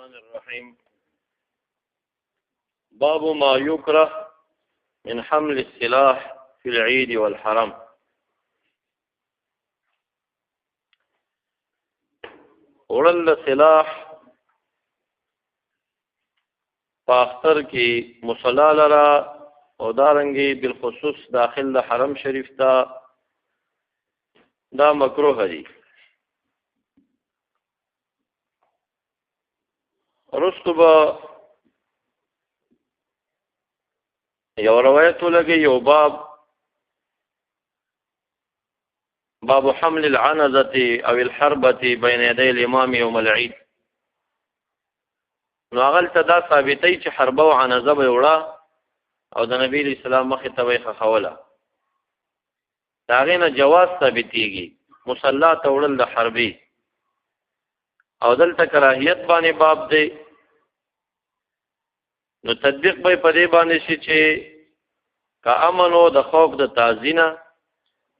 الرحمن الرحيم. باب ما يكره من حمل السلاح في العيد والحرم. وړل سلاح پاختر کی مصلا لرا او دارنګي بالخصوص داخل د حرم شریف تا دا مکروه دي. رستو با یو روایتو لگی یو باب حمل العنزة او الحربة بين يدي الامام يوم العيد. نو اغل تدا ثابتی چې حربه و عنزه به وړه او د نبی اسلام مخې ته وي خخوله. دا غینه جواز ثابتېږي مصلا ته وړل د حربي او دلته کراهیت باندې باب دی. نو تطبیق به په دې باندې شي چې که امن او د خوف د تعزینه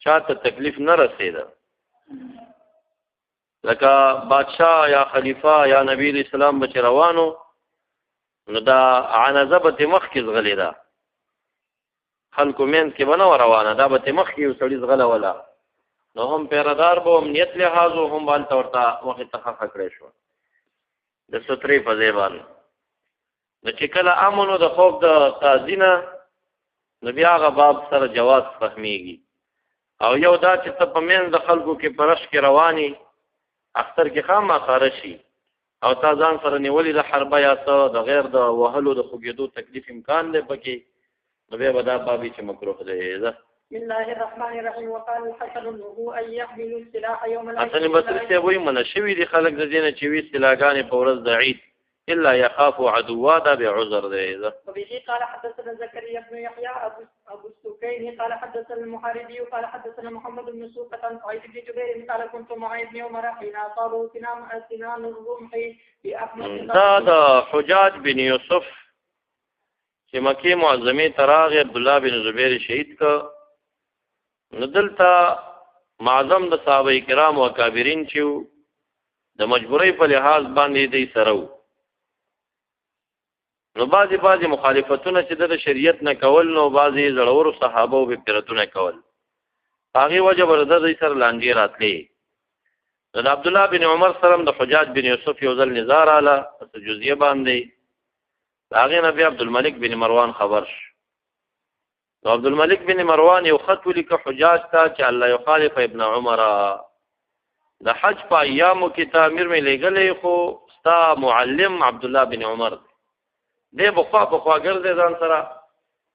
چاته تکلیف نه رسیده، لکه بادشاہ یا خلیفہ یا نبی اسلام بچ روانو نو دا عنزه به مخ کې زغلی ده، خلکو مینځ کې به نه روانه، دا به مخ کې یو سړي زغله ولا نو هم پیردار به امنیت لحاظ او هم بالته ورته مخې ته خخه کړی شو د سترې په ځای باندې. نو چې کله امن او د خوف د تعزینه نو بیا هغه باب سره جواز فهمیږي. او یو دا چې ته په منځ د خلکو کې پرش کې رواني اختر کې خامخا شي او تا ځان سره نیولې د حربه یا څه د غیر د وهلو د خوږېدو تکلیف امکان دی پکې، نو بیا به دا بابي چې مکروه دی. بسم الله الرحمن الرحيم. وقال الحسن انه ان يحملوا السلاح يوم العيد. حسن بصري ته وایي منع شوي دي خلک د دې نه چې وي سلاګانې په ورځ د عید الا يخافوا عدوا، دا بعذر دی. وبه قال حدثنا زكريا بن يحيى ابو السكين قال حدثنا المحاربي قال حدثنا محمد بن سوقة عن سعيد بن جبير قال كنت مع ابن عمر حين اصابوا سنان الرمح في احمد. دا د حجاج بن یوسف چې مکه معظمه تراغ عبد الله بن زبیر شهید کا ندلتا معظم د صحابه کرام او اکابرین چې د مجبورۍ په لحاظ باندې دی سره نو بعضی مخالفتونه چې د شریعت نه کول، نو بعضی زړورو صحابه به پیرتونه کول، هغه وجه ورته د سر لاندې راتلې. د عبد الله بن عمر سره د حجاج بن یوسف یو ځل نظر اعلی په جزئیه باندې هغه نبی عبد الملک بن مروان خبر شو. عبد الملک بن مروان یو خط ولیک حجاج ته چې الله یخالف ابن عمر د حج په ایامو کې تعمیر مې لګلې، خو ستا معلم عبد الله بن عمر دې بخوا ګرځي ځان سره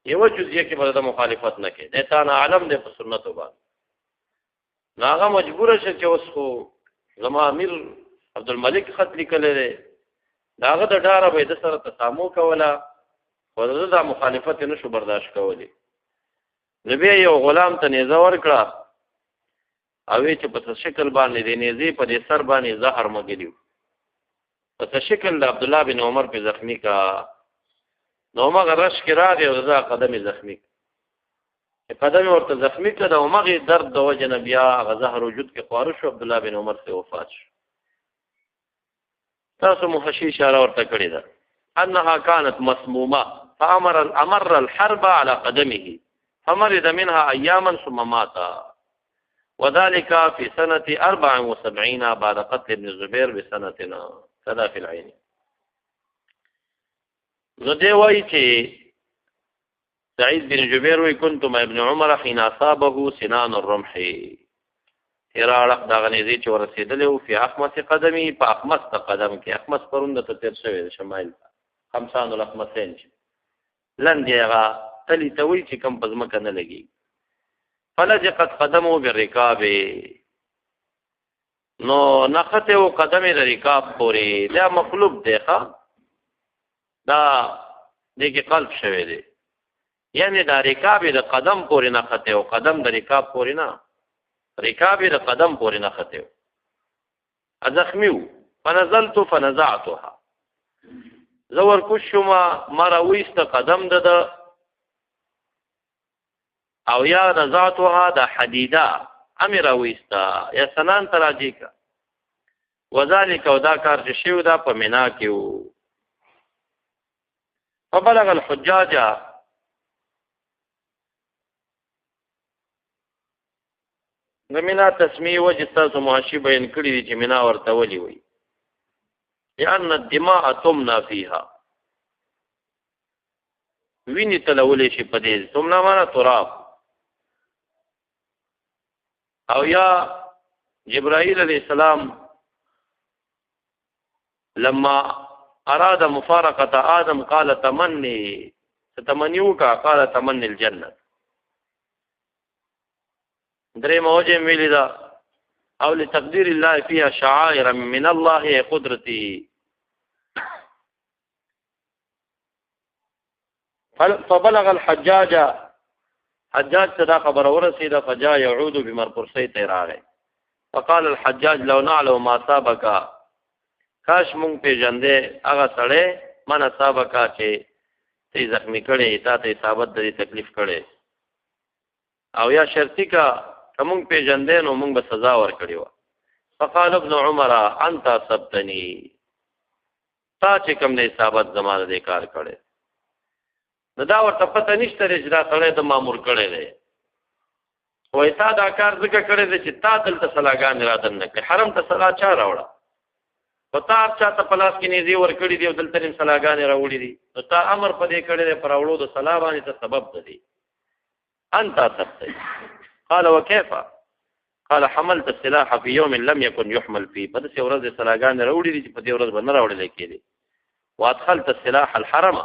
یو جزئیه کې بل د مخالفت نه کوي، د تانه عالم دې په سنتو باندې هغه مجبور شي چې اوس خو زما امیر عبد الملک خط لیکلی دی، داغه د ډاره به د سره تسامو کوله خو د مخالفت نشو برداشت کولی. نبی یو غلام ته نیزه ورکړه او چې په شکل باندې د نیزې په دې سر باندې زهر مګلیو، په شکل د عبد الله بن عمر په زخمی کا نو مغه رش کې راغی او دا قدم زخمی قدم ورته زخمی کړه او مغه درد د وجه نه بیا غزهر وجود کې خارج شو، عبد الله بن عمر سے وفات شو. تاسو محشی اشاره ورته کړی ده انها كانت مسمومه فامر الحرب على قدمه فمرض منها اياما ثم مات، وذلك في سنه 74 بعد قتل ابن الزبير بسنتنا كذا في العين. نو دی وایي چې سعید بن جبیر وی كنت مع ابن عمر حين اصابه سنان الرمح، اراړه دا غنیزي چې ورسېدلې په اخمص قدمي په اخمص قدم کې اخمص پرونده ته تیر شوی شمال 50 الاخمصين لندې هغه تلی ته وی چې کم پزمکه نه لګي فلجقت قدمه بالركاب، نو نخته او قدمه د رکاب پورې دا مخلوب دی ښا دا دغه قلب شوی دی، یعنی دا رکاب د قدم پورې نخته او قدم د رکاب پورې نه، رکاب د قدم پورې نخته ازخمیو. فنزلت فنزعتها زور کوشما مرويست قدم د او یا نزعتها د حدیده امر ويستا یا سنان تراجی کا وذالک او دا کار چې شیو دا په مینا کې وو. فبلغ الحجاج د مینا تسمیه وجه تاسو محاشي بیان کړی دي چې مینا ورته ولي وي لأن الدماء تمنى فيها ویني تلولې شي په دې تمنا معنا تراب او یا جبرائیل علیہ السلام لما اراد مفارقه آدم قال تمني تتمنيوك قال تمني الجنه درې موجه ویل دا او لتقدير الله فيها شعائر من الله قدرتي. فبلغ الحجاج حجاج تدا خبر ورسید فجاء يعود بمرقرسي تراغه فقال الحجاج لو نعلم ما سابك کاش مونږ پیژندې هغه سړی من سابق چې تی زخمی کړي تا ته ثابت د تکلیف کړي او یا شرطی کا کوم پیژندې نو مونږ به سزا ور کړی و. فقال ابن عمر انت سبتني تا چې کوم نه ثابت زمانه دې کار کړي نو دا ورته پته نشته چې دا سړی د مامور کړي دی وای تا دا کار ځکه کړی دی چې تا دلته صلاګان را دن نه کړي حرم ته صلا چا راوړه پتا چا ته پلاس کې نيزي ور کړی دی دلته ریم صلاګان راوړي دي نو تا امر پدې کړی دی پر اورو د صلا باندې ته سبب دی انت سبتني. قال وكيف؟ قال حملت السلاح في يوم لم يكن يحمل فيه بس ورځ صلاګان راوړي دي په دې ورځ باندې راوړل کېدي وادخلت السلاح الحرم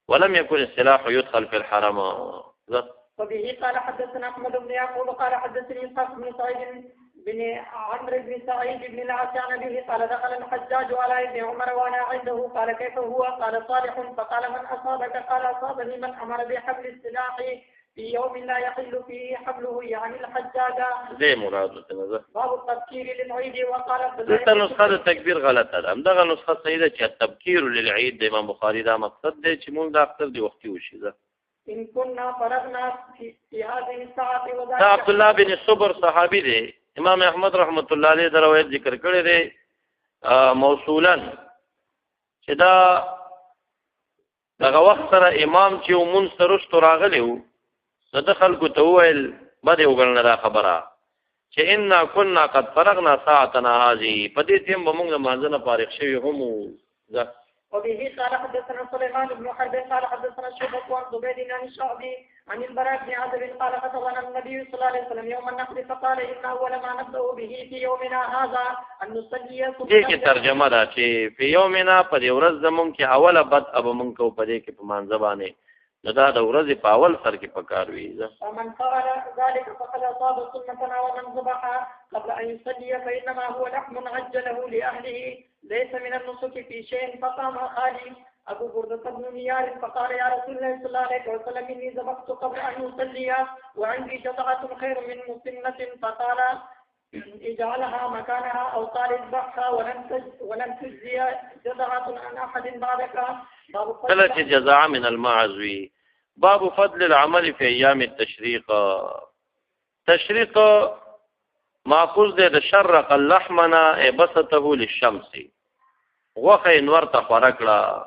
ولم يكن السلاح يدخل في الحرم. وبه قال حدثنا احمد بن يعقوب قال حدثني اسحاق بن سعيد بن عمرو بن سعيد بن العاص عن أبيه قال دخل الحجاج على ابن عمر وانا عنده قال كيف هو؟ قال صالح. فقال من اصابك؟ قال اصابني من امر بحمل السلاح في يوم لا يحل فيه حمله يعني الحجاج. زي مراد باب التبكير للعيد. وقال دلته نسخه د تکبیر غلطه ده همدغه نسخه صحیح ده چې تبکیر للعيد د امام بخاری دا مقصد دی چې موږ د اختر دی وختي وشي. ان كنا فرغنا في هذه الساعه وذلك عبد الله بن صبر صحابي دی امام احمد رحمت الله علیه دا روایت ذکر کړی دی موصولا چې دا دغه وخت سره امام چې ومن سرست راغلی وو د خلکو ته وویل بده وګڼله دا خبره چې انا كنا قد فرغنا ساعتنا هذه په دې ټیم به موږ مانځنه فارغ شوي هم وو. وبه قال حدثنا سليمان بن حرب قال حدثنا شعبة عن زبيد عن الشعبي عن البراء بن عازب قال خطبنا النبي صلى الله عليه وسلم يوم النحر فقال ان اول ما نبدا به في يومنا هذا ان نصلي. دې کې ترجمه ده چې په یومنا په دې ورځ زمونږ کې اوله بد اب مونږ کو په دې کې په مان زبانه نو دا د ورځې په اول سر کې پکار وي. ومن قال ذلك فقد اصاب سنتنا ومن ذبح قبل ان يصلي فانما هو لحم عجله لاهله ليس من النسك في شيء. فقام خالي ابو بردة بن نيار فقال يا رسول الله صلى الله عليه وسلم اني ذبحت قبل ان اصلي وعندي شطعة خير من مسنة. فقال اجعلها مكانها او قال اذبحها ولن تجزي جزعة عن احد بعدك. کله چې جزاء من الماعز وی. باب فضل العمل في ايام التشريق. تشريق ماخوذ ده شرق اللحمنا بسطه للشمس غوخه نور ته خورکړه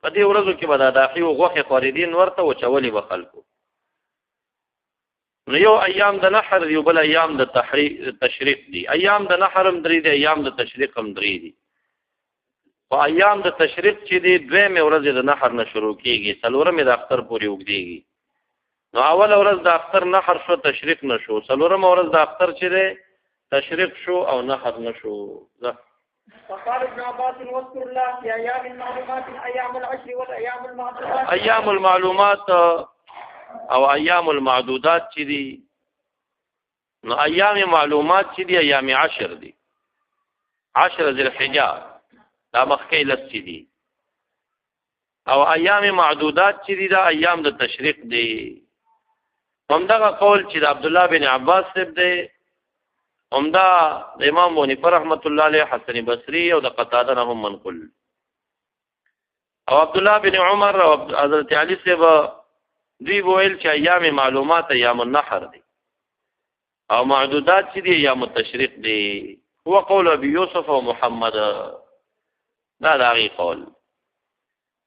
په دې ورځو کې به دا داخلي غوخه خوريدين ورته او چولي به خلکو. نو یو ایام د نحر یو بل ایام د تشریق دي. ایام د نحر هم درې دي ایام د تشریق هم درې دي. په ایام د تشریق چې دی دویمه ورځ د نحر نه شروع کیږي څلورمه د اختر پورې وګديږي. نو اول ورځ د اختر نحر شو تشریق نشو څلورمه ورځ د اختر چې دی تشریق شو او نحر نشو. فقال ابن عباس واذكر الله في ايام المعلومات ايام العشر والايام المعدودات. ايام المعلومات او ايام المعدودات چې دي نو ايام معلومات چې دي ايام 10 دي 10 ذی الحجه دا مخکې لس چې دي او ايام معدودات چې دي دا ايام د تشریق دي. همدغه قول چې د عبد الله بن عباس صاحب دی همدا د امام بونی پر رحمت الله علیه حسن بصری او د قتاده نه هم منقول او عبد الله بن عمر او حضرت علی صاحب دوی ویل چې ایام معلومات ایام النحر دي او معدودات چې دي ایام التشریق دي. هو قول ابي يوسف ومحمد لا داغي قول.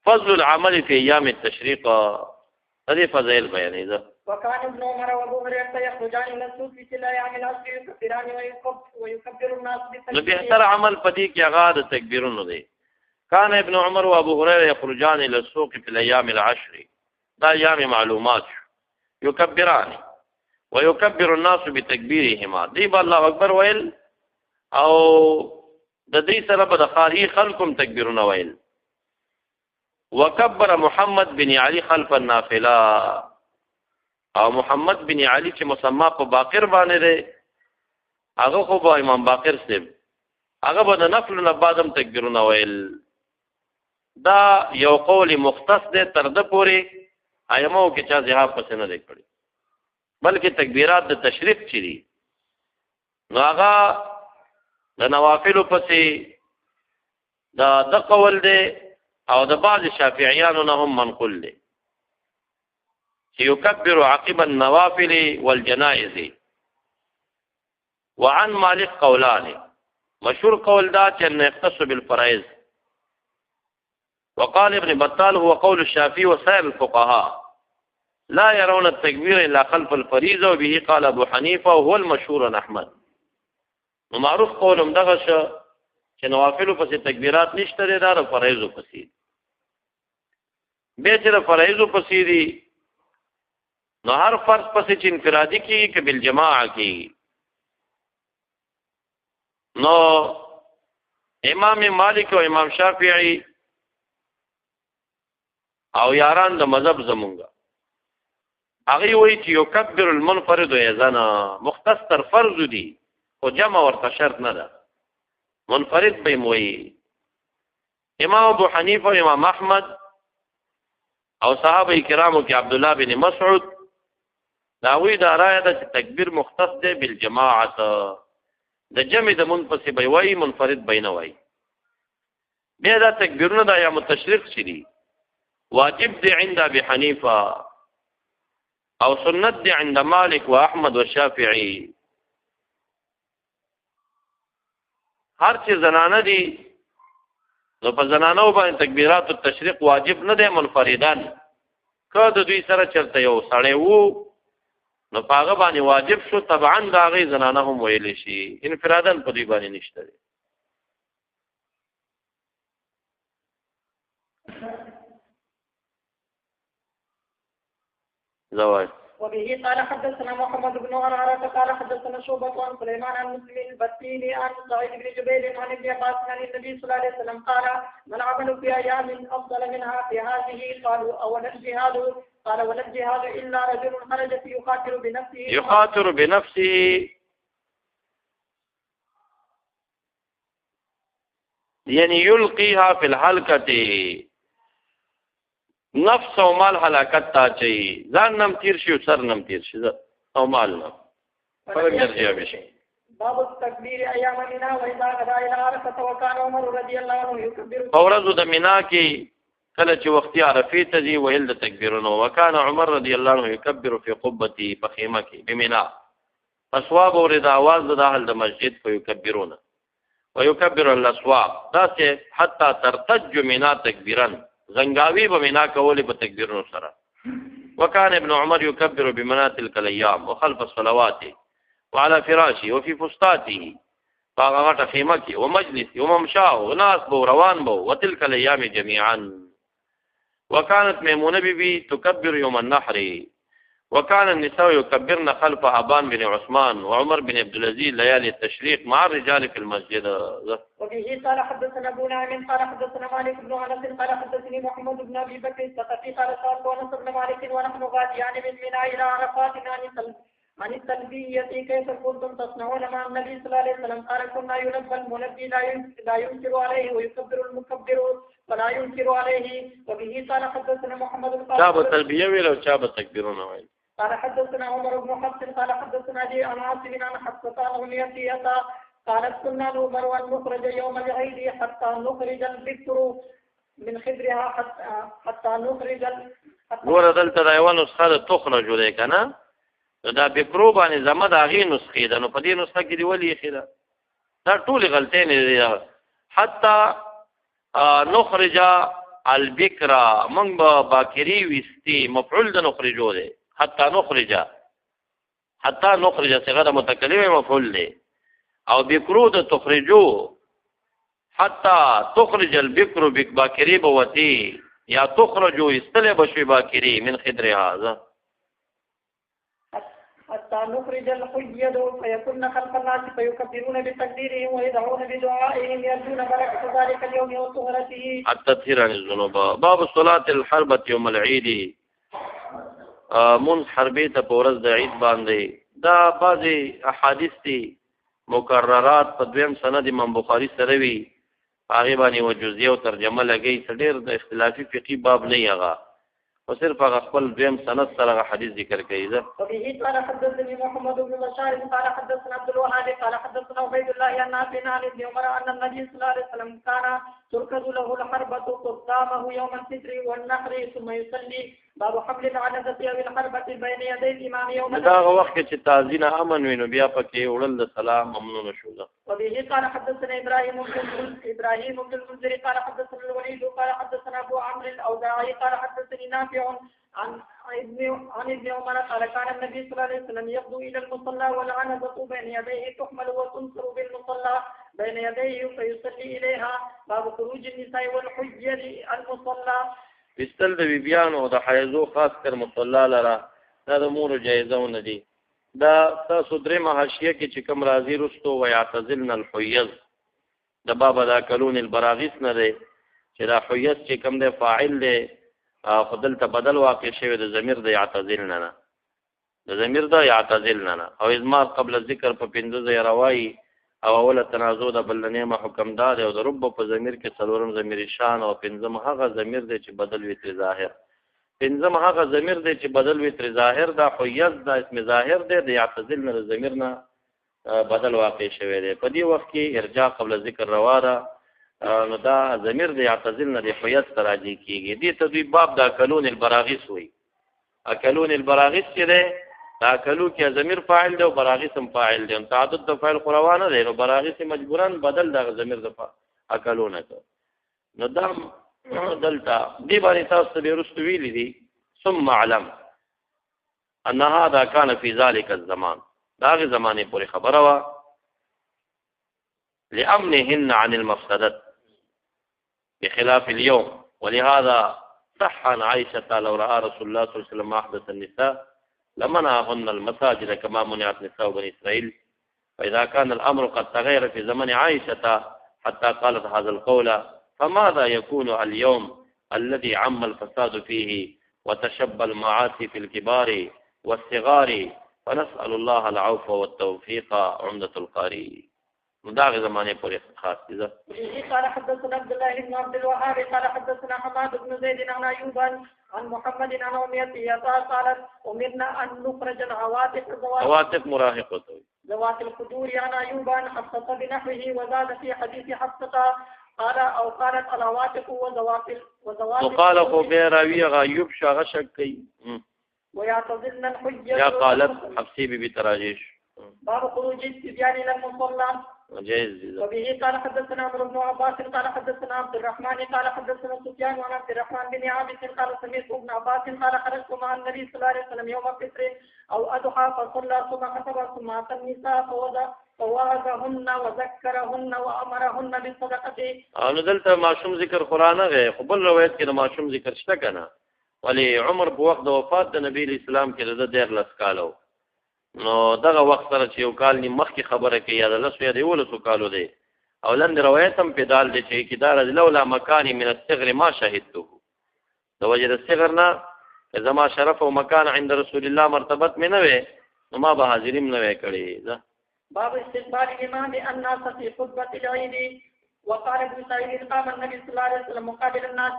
فضل العمل في ايام التشريق هذه فضائل بيان ده. وكان ابن عمر وابو هريره يخرجان الى السوق في الايام العشر يكبران ويكبر الناس بالتكبير. بهتر عمل پدې کې هغه د تکبیرونو دی. كان ابن عمر وابو هريره يخرجان الى السوق في الايام العشر، دا ايام معلومات يكبران ويكبر الناس بتكبيرهما، دی با الله اکبر ویل او د دې سره به د خاري خلقم تکبیرونه ویل. وكبر محمد بن علي خلف النافله، او محمد بن علي چې مسما په باقر باندې دی هغه خو به امام باقر صاحب هغه به د نفل نه بعدم تکبیرونه ویل. دا یو قول مختص دی تر د پورې ایمو کې چا ذهاب پس نه دی کړی، بلکې تکبیرات د تشریق چي دي نو هغه د نوافلو پسې د قول دی او د بعض شافعیانو نه هم منقول دی چې يكبر عقب النوافل والجنائز. وعن مالك قولان، مشهور قول دا چې انه يختص بالفرائض. وقال ابن بطال هو قول الشافعي وسائر الفقهاء لا يرون التكبير الا خلف الفريضه، وبه قال ابو حنيفه وهو المشهور عن احمد. نو معروف قولم دغه چې نوافل پسې تکبیرات نشته دي، دا فرایض پسې به چې فرایض پسې دي نو هر فرض پسې چې انفرادي کیږي که بالجماع کیږي. نو امام مالک او امام شافعي او یاران د مذهب زمونږه هغه وایي چې يكبر المنفرد اذن مختص تر فرض دي او جمع ورته شرط نه ده، منفرد به موي. امام ابو حنیفه او امام احمد او صحابه کرامو کې عبد الله بن مسعود دا وی دا رائے ده چې تکبیر مختص ده بالجماعت، د جمع د منفصل به وای منفرد بینه وای. بیا دا تکبیرونه د ایام التشریق شری واجب دي عند ابي حنيفه او سنت دي عند مالك واحمد والشافعي. هر چې زنانه دي نو په زنانو باندې تکبیرات التشریق واجب نه دي منفردان، که د دوی سره چرته یو سړی وو نو پاغه باندې واجب شو، طبعا دا غي زنانه هم ویل شي، انفرادن په دوی باندې نشته دي. زواج. وبه قال حدثنا محمد بن عرارة قال حدثنا شعبة عن سليمان عن مسلم البتيني عن سعيد بن جبير عن ابن عباس عن النبي صلى الله عليه وسلم قال من عمل في ايام افضل منها في هذه قالوا اولا الجهاد قال ولا الجهاد الا رجل خرج يقاتل بنفسه يعني يلقيها في الحلقة، نفس او مال حلاکت تا چي ځان نم تیر شي او سر نم تیر شي او مال نم فرق درجه بشي. باب التكبير ايام منا واذا غدا الى عرفه وكان عمر رضي الله عنه يكبر. اورز د مینا کې کله چې وختي عرفه ته دی ویل د تکبیرونه، وکانه عمر رضی الله عنه يكبر في قبتي بخيمه کې بمنا، اسواب اورید आवाज د اهل د مسجد په يكبرونه ويكبر الاسواق دا حتى ترتج منا تکبیرا، زنګاوي به مینا کولې په تکبیرونو سره. وكان ابن عمر يكبر بمنات تلك الايام وخلف الصلوات وعلى فراشه وفي فسطاته، فغغت خيمته ومجلسه وممشاه وناس بو روان بو وتلك الايام جميعا. وكانت ميمونه بي تكبر يوم النحر، وكان النساء يكبرن خلف أبان بن عثمان وعمر بن عبد العزيز ليالي التشريق مع الرجال في المسجد. وبه قال حدثنا ابو نعيم قال حدثنا مالك بن انس قال حدثني محمد بن ابي بكر الثقفي قال سالت انس بن مالك ونحن غاديان من منى الى عرفات عن التلبية كيف كنتم تصنعون مع النبي صلى الله عليه وسلم؟ قال كنا يلبى الملبي لا ينكر عليه ويكبر المكبر فلا ينكر عليه. وبه قال حدثنا محمد بن شاب التلبية ولا شاب التكبيرون؟ قال حدثنا عمر بن حفص قال حدثنا لي عن عاصم عن حفصة عن أمية قالت كنا نؤمر أن نخرج يوم العيد حتى نخرج البكر من خدرها حتى نخرج نور دلته دا یو نسخه تخرج ولې کنه دا بکرو باندې زمد اغه نسخه ده، نو په دې نسخه کې دی ولې خیره دا ټول غلطۍ نه دي. حتی نخرج البکر موږ به باکري ویستي مفعول د نخرجو دی. حتی نخرج صيغه د متکلم مفعول دی او بکرو د تخرجو. حتی تخرج البکر باکري بوتی یا تخرجو استله بشوي باکري من خدرها. حتى نخرج الحيض فيكون خلف الناس فيكبرون بتكبيرهم ويدعون بدعائهم يرجون بركة ذلك اليوم وطهرته. التطهير عن الذنوب. باب صلاة الحربة يوم العيد. منځ حربې ته په ورځ د عید باندې دا بعضې احادیث دي مکررات په دویم سند امام بخاري سره وي، هغې باندې یوه جزیه او ترجمه لګوي. څه ډېر د اختلافي فقهي باب نه وي هغه، او صرف هغه خپل دویم سند سره هغه حدیث ذکر کوي. وبه قال حدثني محمد بن بشار قال حدثنا عبد الوهاب قال حدثنا عبيد الله عن نافع عن ابن عمر ان النبي صلى الله عليه وسلم كان تركز له الحربة قدامه يوم الفطر والنحر ثم يصلي. باب حمل العنزة او الحربة بين يدي الامام يوم دا هغه وخت چې تعزین امن وي نو بیا پکې وړل د سلام ممنوع شو. وبه قال حدثنا ابراهيم بن المنذر قال حدثنا الوليد قال حدثنا ابو عمرو الاوزاعي قال حدثني نافع عن ابن عمر قال كان النبي صلى الله عليه وسلم يغدو الى المصلى والعنزة بين يديه تحمل وتنصر بالمصلى بين يديه فيصلي اليها. باب خروج النساء والحجر المصلى. بستل د بیبیانو د حیضو خاص کر مصلا لره دا د مور جایزونه دي. دا تاسو درېمه حاشیه کې چې کوم راځي رستو ويعتزلن الحیض د بابا دا کلون البراغیث نه دی چې دا حیض چې کوم دی فاعل دی خو دلته بدل واقع شوی د ضمیر د یعتزلن نه، د ضمیر د یعتزلن نه. او ازمار قبل ذکر په 5 ځای روایي او اوله تنازع د بلنیمه حکم دار او د رب په ضمیر کې څلورم ضمیر شان او پنځم هغه ضمیر دی چې بدل وي تر ظاهر. پنځم هغه ضمیر دی چې بدل وي تر ظاهر. دا حیض د اسم ظاهر دی د یعتزل نه ضمیر نه بدل واقع شوی دی. په دې وخت کې ارجاع قبل ذکر روا ده، نو دا ضمیر د یعتزل نه د حیض ته راجع کېږي. دې ته دوی باب د اکلون البراغیث وایي. اکلون البراغیث چې دی دا کلو کې ضمیر فاعل دی او براغیث هم فاعل دی. تعدد د فاعل خو روا نه دی، نو براغیث مجبورا بدل د ضمیر د اکلونه کړ. نو دا دلته دې باندې تاسو ته ورستو ویلي دي. ثم علم ان هذا كان في ذلك الزمان. دا غي زمانه پورې خبره وا لامنهن عن المفسدات بخلاف اليوم. ولهذا صح عن عائشة لو رأى رسول الله صلى الله عليه وسلم أحدث النساء لمنعهن المساجد كما منعت نساء بني إسرائيل. فإذا كان الأمر قد تغير في زمن عائشة حتى قالت هذا القول فماذا يكون اليوم الذي عم الفساد فيه وتشبى المعاصي في الكبار والصغار. فنسأل الله العفو والتوفيق. عمدة القاري. مداغ زمانه پورې خاص دي. قال حدثنا عبد الله بن عبد الوهاب قال حدثنا حماد بن زيد عن ايوب عن محمد عن امية قالت امرنا ان نخرج العواتق عواتق مراهقه ذوات القدور عن ايوب عن حفصة بنحوه وزاد في حديث حفصة قال او قالت العواتق وذوات وقال ابو راوي ايوب شغشكي ويعتزلن الحجة يا قالت حفصي بتراجيش. باب خروج الصبيان الى المصلى جائز. وبه قال حدثنا عمرو بن عباس قال حدثنا عبد الرحمن قال حدثنا سفيان عن عبد الرحمن بن عابس قال سمعت ابن عباس قال خرجت مع النبي صلى الله عليه وسلم يوم الفطر او اضحى فصلى ثم خطب ثم اتى النساء فوعظهن وذكرهن وامرهن بالصدقه. نو دلته معصوم ذکر قران غي خو بل روایت کې معصوم ذکر شته کنه. ولی عمر په وخت د وفات د نبی اسلام کې د 13 کالو، نو دغه وخت سره چې یو کال نیم مخکې خبره کوي یا د 10 یا د 11 کالو دی. او لاندې روایت هم پیدال دی چې کدار لولا مکان من الصغر ما شهدته. د وجه د صغر نه زما شرف او مکان عند رسول الله مرتبت مې نه وي نو ما به حاضریم نه وې کړی. باب استقبال الامام الناس في خطبه العيد. وقال ابن سعيد قام النبي صلى الله عليه وسلم مقابل الناس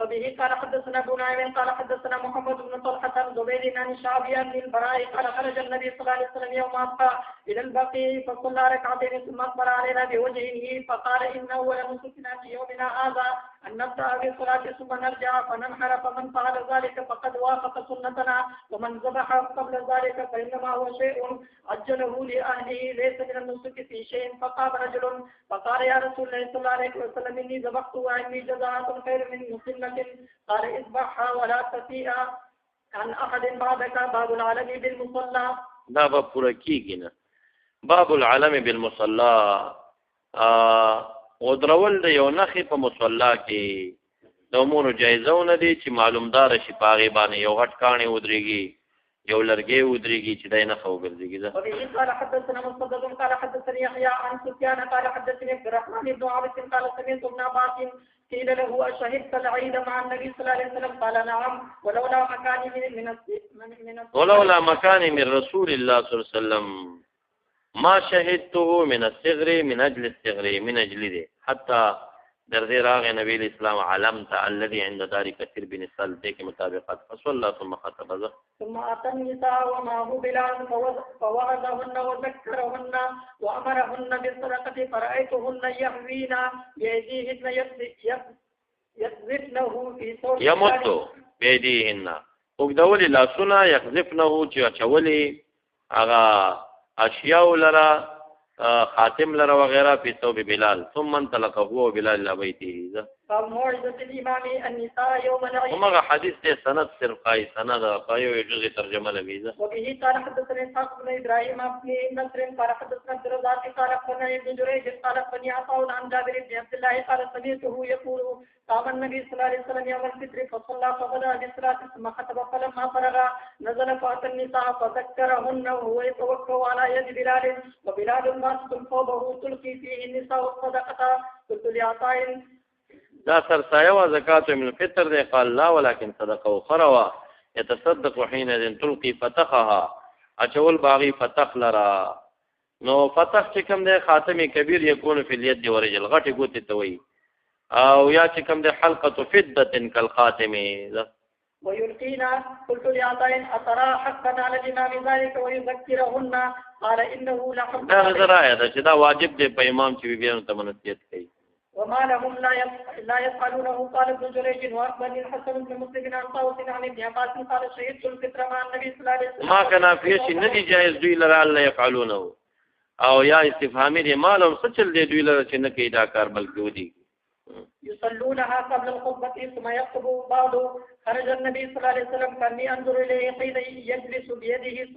وبه قال حدثنا ابو نعيم قال حدثنا محمد بن طلحه بن زبير عن الشعبي بن البراء قال خرج النبي صلى الله عليه وسلم يوم اصبح الى البقيع فصلى ركعتين ثم اقبل علينا بوجهه فقال ان اول نسكنا في يومنا هذا ان نبدا بالصلاه ثم نرجع فننحر فمن فعل ذلك فقد وافق سنتنا ومن ذبح قبل ذلك فانما هو شيء عجله لاهله ليس من النسك في شيء. فقام رجل فقال يا رسول الله صلى الله عليه وسلم اني ذبحت واني جزاء خير من مسنه قال اذبحها ولا تسيء عن احد بعدك. باب العلم بالمصلى. دا به پوره کیږي نه. باب العلم بالمصلى ودرول د یو نخې په مصلا کې د امور جایزونه دي چې معلومدار شي په هغې باندې یو غټ کاڼی ودرېږي یو لرګی ودرېږي چې دی نښه وګرځېږي. وبه قال حدثنا مسدد قال حدثني يحيى عن سفيان قال حدثني عبد الرحمن بن عبد قال سمعت ابن عباس قيل له أشهدت العيد مع النبي صلى الله عليه وسلم قال نعم ولولا مكاني من رسول الله صلى الله عليه وسلم ما شهدته من الصغر من أجل الصغر من أجل ذي حتى درذي راغ نبي الإسلام علمت الذي عند دار كثير بن سال ديك مطابقات فصلى ثم خطب ثم أتى النساء ومعه بلال فوعظهن وذكرهن وأمرهن بالصدقة فرأيتهن يهوين بأيديهن يقذفنه في صوت يمت بأيديهن وقدولي لا سنة يقذفنه چولي أغا اشیاء لرا خاتم لرا وغیرہ فی ثوب بلال ثم انطلق هو بلال الى بیته. فموعظة الامام النساء يوم العيد. ومغا حدیث تے سند صرف قائی سند قایو جزء ترجمه لگیزا. وبه قال حدثنا اسحاق بن ابراهيم بن نصر قال حدثنا عبد الرزاق قال اخبرنا ابن جريج قال اخبرني عطاء عن جابر بن عبد الله قال سمعته يقول قام النبي صلى الله عليه وسلم يوم الفطر فصلى فبدا بالصلاه ثم خطب فلما فرغ نزل فاتى النساء فذكرهن وهو يتوكل على يد بلال وبلال ماسك ثوبه تلقي فيه النساء الصدقه. قلت لعطاء دا سرسایه و زکات من الفطر دی قال لا ولكن صدقه وخروا يتصدق حين تلقي فتخها اچول باغي فتخ لرا نو فتخ چې کوم دی خاتم کبیر يكون في اليد ورجل غټي ګوتې ته وي او یا چې کوم دی حلقه فضه كالخاتم. ويلقينا. قلت لعطاء أترى حقا على الإمام ذلك ويذكرهن قال إنه لحق. دا غزرايه ده چې دا واجب دی په امام چې بیان ته منسیت کوي. وما لهم لا يفعلونه. قال ابن جريج واخبرني الحسن بن مسلم عن طاووس عن ابن عباس قال شهدت الفطر مع النبي صلى الله عليه وسلم. ما كان في شيء ندي جائز دوی لرا لا يفعلونه او یا استفهامي دي مالهم سچل دي دوی لرا چې نه کوي دا کار بلکې ودي. يصلونها قبل الخطبة ثم يخطب بعض. خرج النبي صلى الله عليه وسلم كاني انظر اليه حين يجلس بيده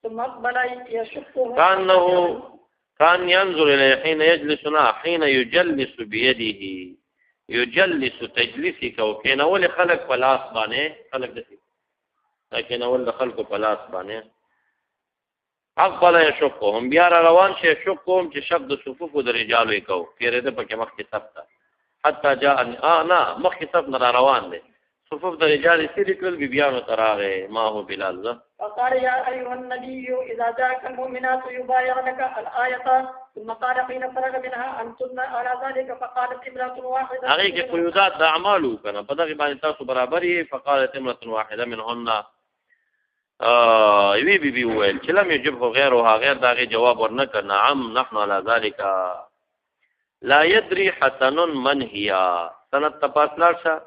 ثم اقبل يشقه كان ينظر إليه حين يجلسنا حين يجلس بيده يجلس تجلسك وكين أول خلق فلاس بانه خلق دسي لكن أول خلق فلاس بانه اقبل يشقهم بيار روان شي يشقهم چې شق د صفوف د رجالو یکو کېره ده پکې مخ کې ثبت حتى جاء نه مخ کې ثبت نه روان دي صفوف د رجال سری کول بیانو تراغه ما هو بلال ذا. فقال يا أيها النبي إذا جاءك المؤمنات يبايعنك الآية ثم قال حين فرغ منها أنتن على ذلك فقالت امرأة واحدة. هغه کې قیودات د اعمالو کنه په دغه باندې تاسو برابرې فقالت امرأة واحدة منهن وی بی ویل چې لم يجبه غيرها غير داغه جواب ورنک نعم نحن على ذلك لا يدري حسن من هي. سند تپاسلار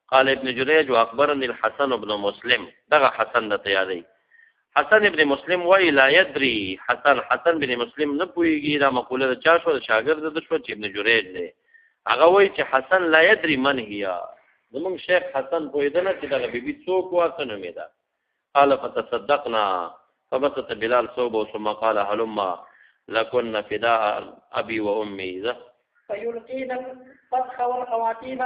قال ابن جريج واخبرني الحسن بن مسلم دغه حسن د تیاری حسن ابن مسلم وی لا يدري حسن بن مسلم نه پويږي دا مقوله چا شو شاګرد د شو چې ابن جريج دی هغه وی چې حسن لا يدري من هي زمون شیخ حسن پویدنه چې دغه بیبي څوک واسنه میدا. قال فتصدقنا فبسط بلال صوبه ثم قال هلما لكن فداء ابي وامي. فيلقين الفسخ والخواتيم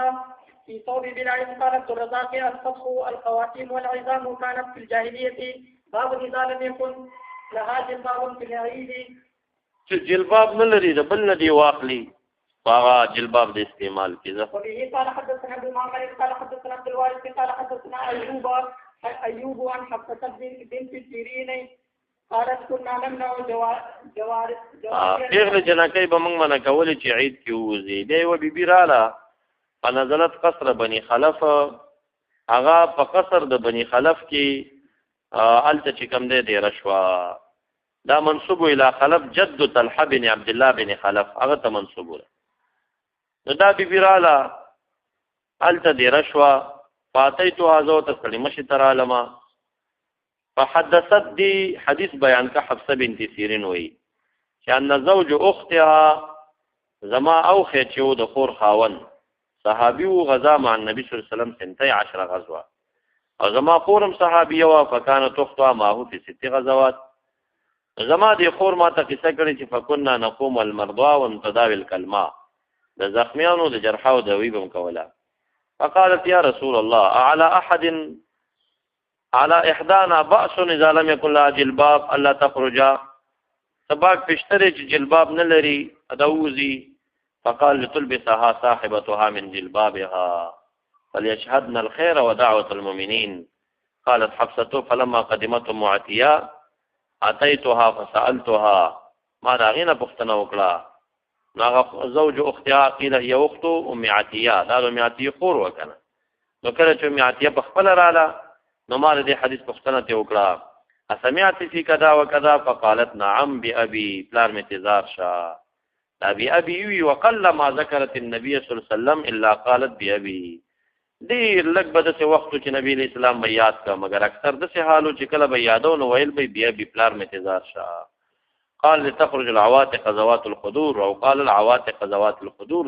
في صوب بلال. قال عبد الرزاق الفسخ الخواتيم والعظام كانت في الجاهلية. باب إذا لم يكن لها جلباب في العيد. جلباب نه لري د بل نه دی واخلي هغه جلباب د استعمال کیږي. وبه قال حدثنا ابن معمر قال حدثنا عبد الوارث قال حدثنا ايوب عن حفصة بنت سيرين قالت كنا نمنع جوار پیغله جنکۍ به موږ منع کولې چې عید کې ووځي. دی یوه بیبي راله فنزلت قصر بني خلف، هغه په قصر د بني خلف کې هلته چې کوم دی دیره شوه. دا منصوب الی خلف جد طلحه بن عبد الله بن خلف، هغه ته منصوب و. نو دا بیبي راله هلته دیره شوه. فاتیتها زه ورته ستړې مشې ته رالمه. فحدثت دی حدیث بیان کا حفصه بنت سیرین وی چې ان زوج اختها زما او خېچو د خور خاون صحابي او غزا مع النبي صلی الله علیه وسلم 12 غزوه، او زما خورم صحابي او فكانت اختها معه في 6 غزوات. زما دی خور ما ته قصه کړي چې فكنا نقوم المرضى ونتداوي الكلمه، د زخمیانو د جرحاو دوی بم کوله. فقالت يا رسول الله على احدانا بأس اذا لم يكن لها جلباب الا تخرج، سباق پشتره چې جلباب نه لري ادوزي. فقال لتلبسها صاحبتها من جلبابها فليشهدن الخير ودعوة المؤمنين. قالت حفصة فلما قدمت معتيا اتيتها فسألتها ما داغينا پختنه وکړه. ناغه زوج اختها قيل هي اخت ام عتيا، دا ام عتيا خور وکنه. نو کله چې ام عتيا بخپل رااله نو مال دې حدیث پختنه ته وکړه اسمعت فی کذا وکذا فقالت نعم بأبي، پلار می تزار شاه ابي ابي وقل ما ذكرت النبي صلى الله عليه وسلم الا قالت بأبي. ډیر لږ به داسې وخت چې نبی علیہ السلام به یاد کا، مگر اکثر داسې حالو چې کله به یادو نو ویل به بأبي، پلار می تزار شاه. قال لتخرج العواتق ذوات الخدور، او قال العواتق ذوات الخدور.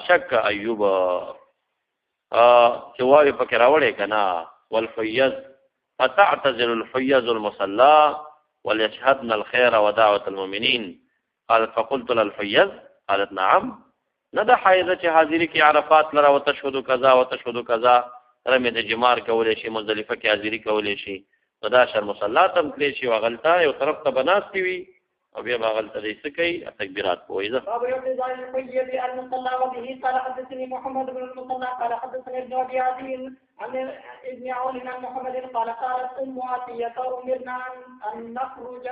شک ایوب چې واوی پکې راوړې کنا والحيز فتعتزل الحيز المصلى وليشهدن الخير ودعوة المؤمنين. قالت فقلت للحيز قالت نعم. ندى حيزة چې حاضری کې عرفات لرا وتشهد كذا وتشهد كذا، رمي د جمار کولې شي، مزدلفه کې حاضری کولې شي، دا شر مصلات هم کړی شي. وغلطه یو طرف ته بناستي وي او بیا باغلطه دې سکی تکبیرات کوي. باب يقتضى الحجة المصلى وبه قال حدثني محمد بن المصلى قال حدثني ابن ابي عاصم عن ابن عون عن محمد قال قالت ام عطية امرنا ان نخرج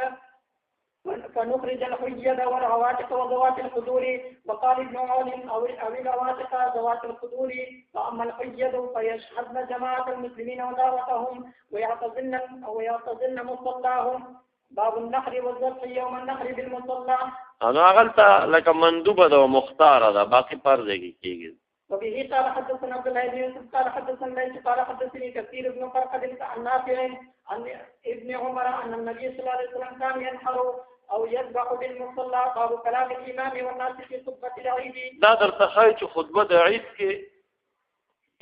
فنخرج الحجة والعواتق وذوات الخدور. وقال ابن عون او العواتق ذوات الخدور. فاما الحجة فيشهدن جماعة المسلمين ودعوتهم ويعتزلن مصلاهم. باب النحر والذبح يوم النحر بالمصلى. انا غلطه لکه مندوبه ده مختاره ده، باقي فرض کیږي. وبه قال حدثنا عبد الله بن يوسف قال حدثنا ليث قال حدثني كثير بن فرقد عن نافع عن ابن عمر ان النبي صلى الله عليه وسلم كان ينحر او يذبح بالمصلى. باب كلام الامام والناس في خطبه العيد. دا درته ښایي چې خطبه د عید کې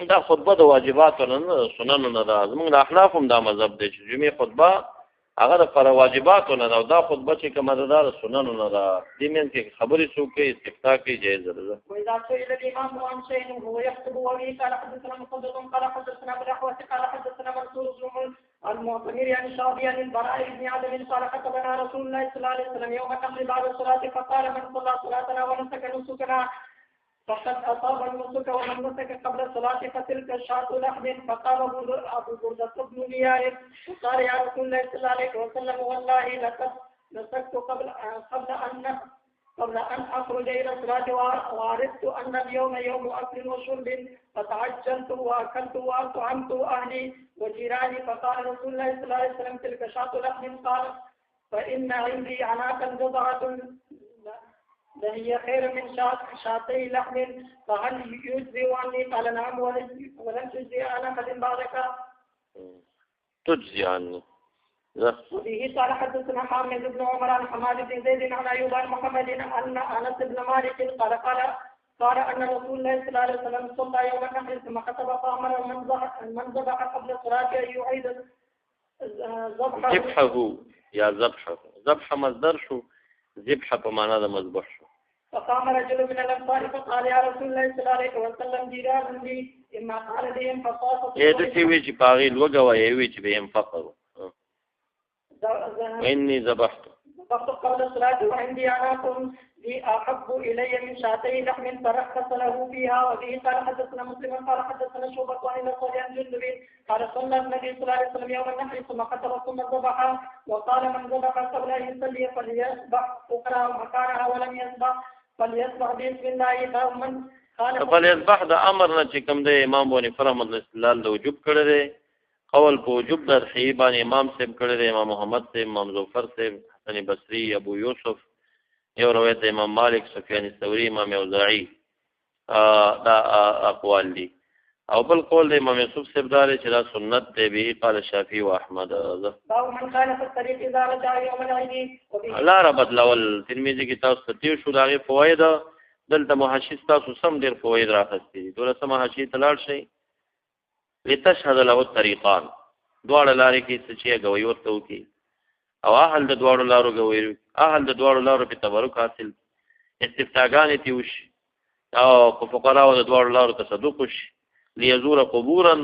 دا خطبه د واجباتو نه سنن نه ده. زموږ د احناف هم دا مذهب دی چې جمعې خطبه هغه د پر واجباتو نه ده، دا خطبه چې کومه ده د سننو نه ده. دې مین کې خبرې څوک کوي استفتاء کوي جایز ده. واذا سئل الامام عن شيء وهو يخطب وبه قال حدثنا مسدد قال حدثنا بالاحوص قال حدثنا منصور بن المعتمر عن شعبي عن البراء بن عازب قال خطبنا رسول الله صلى الله عليه وسلم يوم النحر بعد الصلاه فقال من صلى صلاتنا ونسك نسكنا فقد أصاب النسك ومن نسك قبل الصلاة فتلك الشاة لحم. فقام أبو بردة بن نيار وقال يا رسول الله صلى الله عليه وسلم والله لقد نسكت قبل أن أخرج إلى الصلاة وعرفت أن اليوم يوم أكل وشرب فتعجلت وأكلت وأطعمت أهلي وجيراني. فقال رسول الله صلى الله عليه وسلم تلك شاة لحم. قال فإن عندي عناقا جزعة هي خير من شاتي لحم فهل يجزي عني؟ قال نعم ولن تجزي عن أحد بعدك. تجزي عني. وبه قال حدثنا حامد بن عمر عن حماد بن زيد عن أيوب عن محمد أن أنس بن مالك قال أن رسول الله صلى الله عليه وسلم صلى يوم النحر ثم خطب فأمر من ذبح قبل الصلاة أن يعيد ذبحه يا ذبحه. ذبح مصدر شو، ذبح بمعنى مذبح شو. فقام رجل من الأنصار فقال يا رسول الله صلى الله عليه وسلم جيران لي إما قال لهم فقاصت دې وی چې باغی لوګه وی وی چې به فقر إني ذبحت قبل الصلاة وعندي عناق أحب إلي من شاتي لحم فرخص له فيها. وبه قال حدثنا مسلم قال حدثنا شعبة عن الأسود عن جندب قال صلى النبي صلى الله عليه وسلم يوم النحر ثم قتل ثم ذبح. وقال من ذبح قبل أن يصلي فليذبح أخرى مكانها ولم يذبح فليذبح بسم الله. فمن فليذبح د امر نه چې کوم د امام بونی فرحمد استدلال د وجوب کړی دی قول په وجوب د خیبان امام صاحب کړی دی امام محمد صاحب امام ظفر صاحب حسن بصری ابو یوسف یو روایت امام مالک سفیان الثوری امام اوزاعی دا اقوال دي او بل قول د امام یوسف صاحب دا چې دا سنت دی به قال شافعی و احمد. من كان في الطريق اذا رجع يوم العيد لا ربط لول ترمذی کې تاسو ته شو داغه فواید دلته محشی تاسو سم ډیر فواید راخستي دي دغه سم محشی تلاړ شي لتشهد له الطريقان دواړه لارې کې څه چې غوي ورته وکي او اهل د دواړو لارو غوي اهل د دواړو لارو په تبرک حاصل استفتاګان تی وش او په فقراو د دواړو لارو تصدق وش ليزور قبورا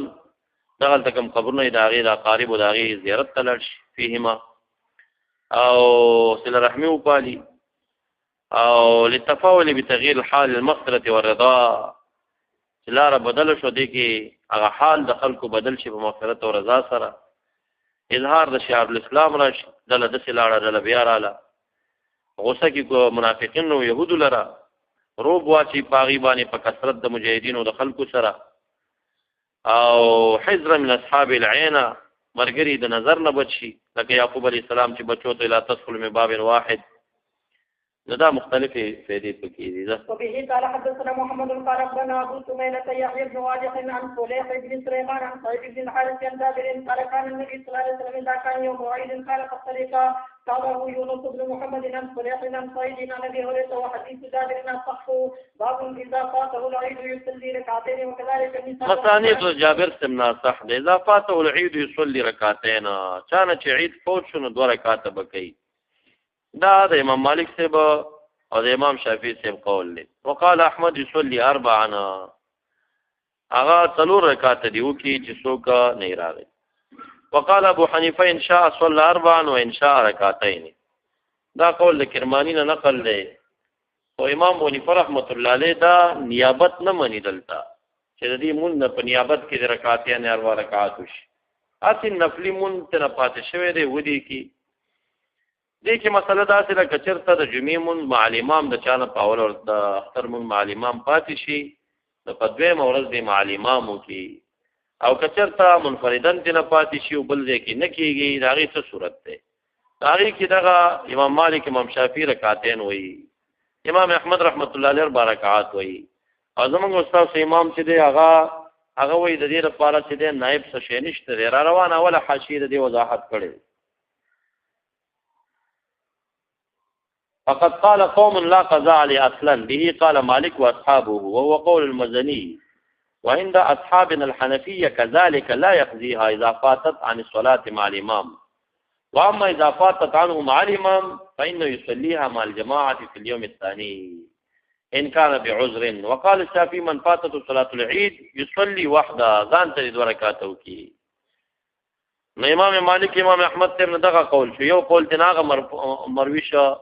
دغه تکم قبرونه د هغه د قارب او د هغه زیارت تلل شي فيهما او صله رحمي وپالي او للتفاول بتغيير الحال المغفرة والرضا لاره بدل شو دی کې هغه حال د خلکو بدل شي په مغفرت او رضا سره اظهار د شعار الاسلام راشي دله د سلاړه دله بیا رااله غوسه کې کو منافقین او يهود لره روب واچي پاغي باندې په کثرت د مجاهدینو د خلکو سره او حذر من اصحاب العين مرګري د نظر نه بچي لکه یعقوب علی السلام چې بچو ته لا تدخل من باب واحد دا مختلفه فائدې پکې دي. وبه قال حدثنا محمد قال ربنا ابو سميلة يحيى بن واجح عن صليح بن سليمان عن سعيد بن الحارث عن جابر قال كان النبي صلى الله عليه وسلم اذا كان يوم عيد قال فالطريقه قاله يونس بن محمد عن صليح عن سعيد عن ابي هريره وحديث جابر صح باب اذا فاته العيد يصلي ركعتين وكذلك النساء. مسانيد جابر سمنا صح اذا فاته العيد يصلي ركعتين چانه چې عيد فوت شنو 2 رکعات بکې دا د امام مالک صاحب او د امام شافعي صاحب قول دی. وقال احمد يصلي 4 اغا 3 رکعات دی وکي چې څوک نه راغی. وقال ابو حنیفه ان شاء صلى 4 وان شاء رکعتين دا قول د کرمانی نه نقل دی او امام حنیفه رحمت الله علیه دا نیابت نه منی دلتا چې د دې مون په نیابت کې د رکعاتین 4 رکعات وشي اته نفلی مون ته پاتې شوی دی ودی کې دې کې مسله دا چې د کچرته د جمعې مون معلمام د چانه پاول او د اختر مون معلمام پاتې شي د پدوی مورز دی معلمامو کې او کچرته منفردن ته نه پاتې شي او بل ځای کې نه کېږي دا غي څه صورت ده دا غي کې دا امام مالک امام شافعي رکعتين وایي امام احمد رحمت الله علیه 4 رکعات وایي او زموږ استاد امام چې دی هغه وایي د دې لپاره چې دی نائب څه شي نشته را روانه ولا حاشیه دی وضاحت کړي. فقد قال قوم لا قضاء عليه اصلا به قال مالك واصحابه وهو قول المزني وعند اصحابنا الحنفيه كذلك لا يقضيها اذا فاتت عن الصلاه مع الامام واما اذا فاتت عنه مع الامام فانه يصليها مع الجماعه في اليوم الثاني ان كان بعذر. وقال الشافعي من فاتته صلاه العيد يصلي وحده ځان ته 2 رکعات وکي. نو امام مالک امام احمد ته دغه قول شو یو قول تناغه مروي شو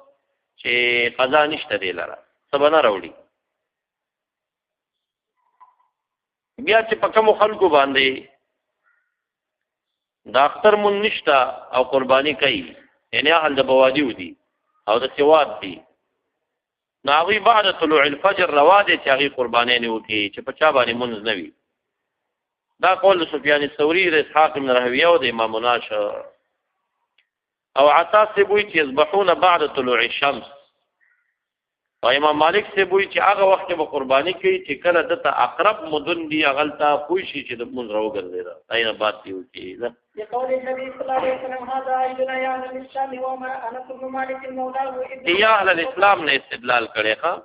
چې قضا نشته دی لره سبا نه راوړي. بیا چې په کوم خلکو باندې دا اختر مون نشته او قرباني کوي یعنی اهل د بوادي ودي او د سواد دي ناغي بعد طلوع الفجر رواده چې هغه قرباني نه وکي چې په چا باندې مونږ نه وي. دا قول سفیان الثوری د اسحاق بن راهویه او د امام ناش او عطا سے بوئی چې یذبحون بعد طلوع الشمس او امام مالک سے بوئی چې هغه وخت به قرباني کوي چې کله دته اقرب مدن دی غلطه پوي شي چې د مون راو ګرځي دا اينه بات دی چې يقول النبي صلى الله عليه وسلم هذا عيدنا يا اهل الاسلام وما انا ابن مالك المولى ابن يا اهل الاسلام نے استدلال کړي ښا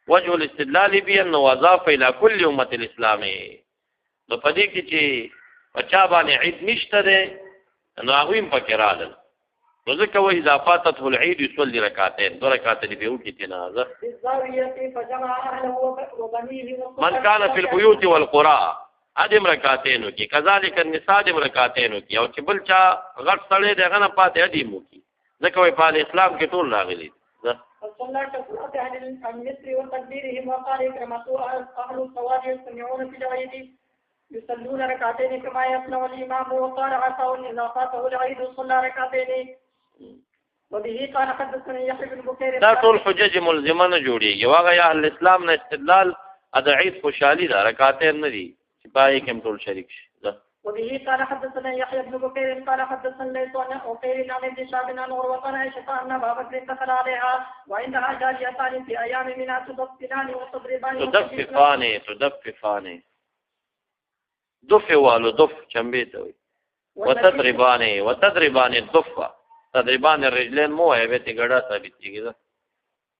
وجه الاستدلال بان وظافه الى كل امه الاسلام نو پدې کې چې بچا باندې عيد نشته ده نو هغه هم پکې راغل وذكر واذا فاتته العيد يصلي ركعتين 2 ركعات دي بيوتي تنازه فجمع اهله وبنيه من كان في البيوت والقرى ادم رکعتين کی كذلك النساء ادم رکعتين کی او چې بل چا غټ سړی دغه نه پاتې ادم کی ځکه وای په اسلام کې ټول راغلي فصلى كصلاة أهل المصر وتكبيرهم وقال إكرمة أهل الصواب يستمعون في العيد يصلون ركعتين كما يصنع الإمام وقال عطاء إذا فاته العيد صلى ركعتين. وبه قال حدثنا يحيى بن بكير. دا ټول حجج ملزمه نه جوړیږي. واغه یا اهل اسلام نه استدلال د عید خوشحالي دا رکعتین نه دي چې پای کې ټول شریک شي. وبه قال حدثنا يحيى بن بكير قال حدثنا ليس عن عقيل عن ابن شهاب عن عروة عن عائشة أن أبا بكر دخل عليها وعندها جاريتان في أيام منها تدفنان وتضربان دف والو دف چنبه ته وي وتضربان الدف تضربان الرجلين مو هي به ګډه ثابت کیږي.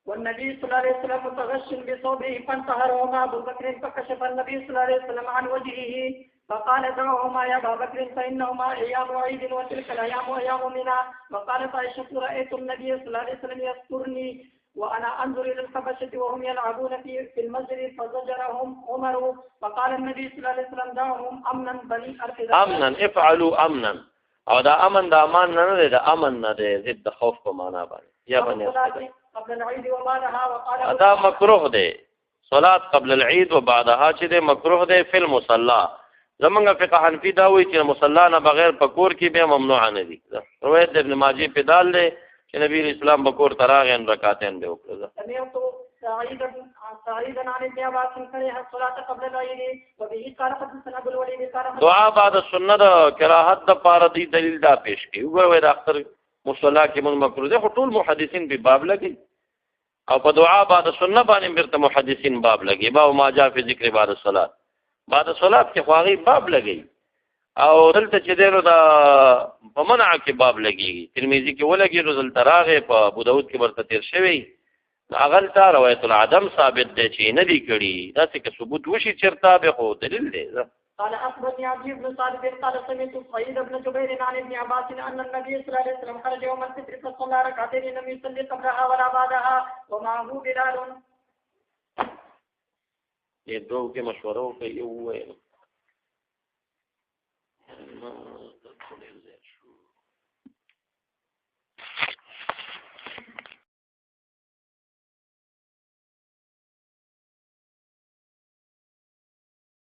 والنبي صلى الله عليه وسلم متغش بصوبه فانتهرهما أبو بكر فكشف النبي صلى الله عليه وسلم عن وجهه فقال دعوهما يا أبا بكر فإنهما أيام عيد وتلك الأيام أيام منى. وقالت عائشة رأيت النبي صلى الله عليه وسلم يسترني وأنا أنظر إلى الحبشة وهم يلعبون في المسجد فزجرهم عمر فقال النبي صلى الله عليه وسلم دعوهم أمنا بني أمنا افعلوا أمنا او دا امن دا امان نه ده دا امن نه ده ضد خوف په معنا باندې یا باندې قبل العيد وبعدها. وقال دا مکروه ده صلات قبل العيد وبعدها چې ده مکروه ده فی المصلى. زمونږ فقه حنفی دا وایي چې مصلا نه بغیر پکور کې به ممنوع نه دي. روایت ابن ماجه په دال ده چې نبی اسلام بکور تراغ رکعتین به وکړه. سعيدا عن ابن عباس كره الصلاة قبل العيد. وبه قال حدثنا ابو الوليد قال دعا بعد سنت کراهت د پاره دی دلیل دا پیش کی. وګوره د اختر مصلا کې من مکروه ده. ټول محدثین به باب لګي او په دعا بعد سنت باندې برته محدثین باب لګي. باب ما جاء فی ذکر بعد الصلاه بعد الصلاه کې خواغي باب لګي او دلته چې دینو دا په منع کې باب لګي. ترمذی کې ولګي رسول تراغه په ابو داود کې ورته تیر شوی. اغل تا روایت العدم ثابت دی چې نه دی کړي. دا څه ثبوت وشي چرته به خو دلیل دی. قال أخبرني عبد بن صالح قال سمعت سعيد بن جبير عن ابن عباس أن النبي صلى الله عليه وسلم خرج يوم الفطر فصلى ركعتين لم يصلي قبلها ولا بعدها ومعه بلال. یہ دو کے مشوروں پہ یہ ہوئے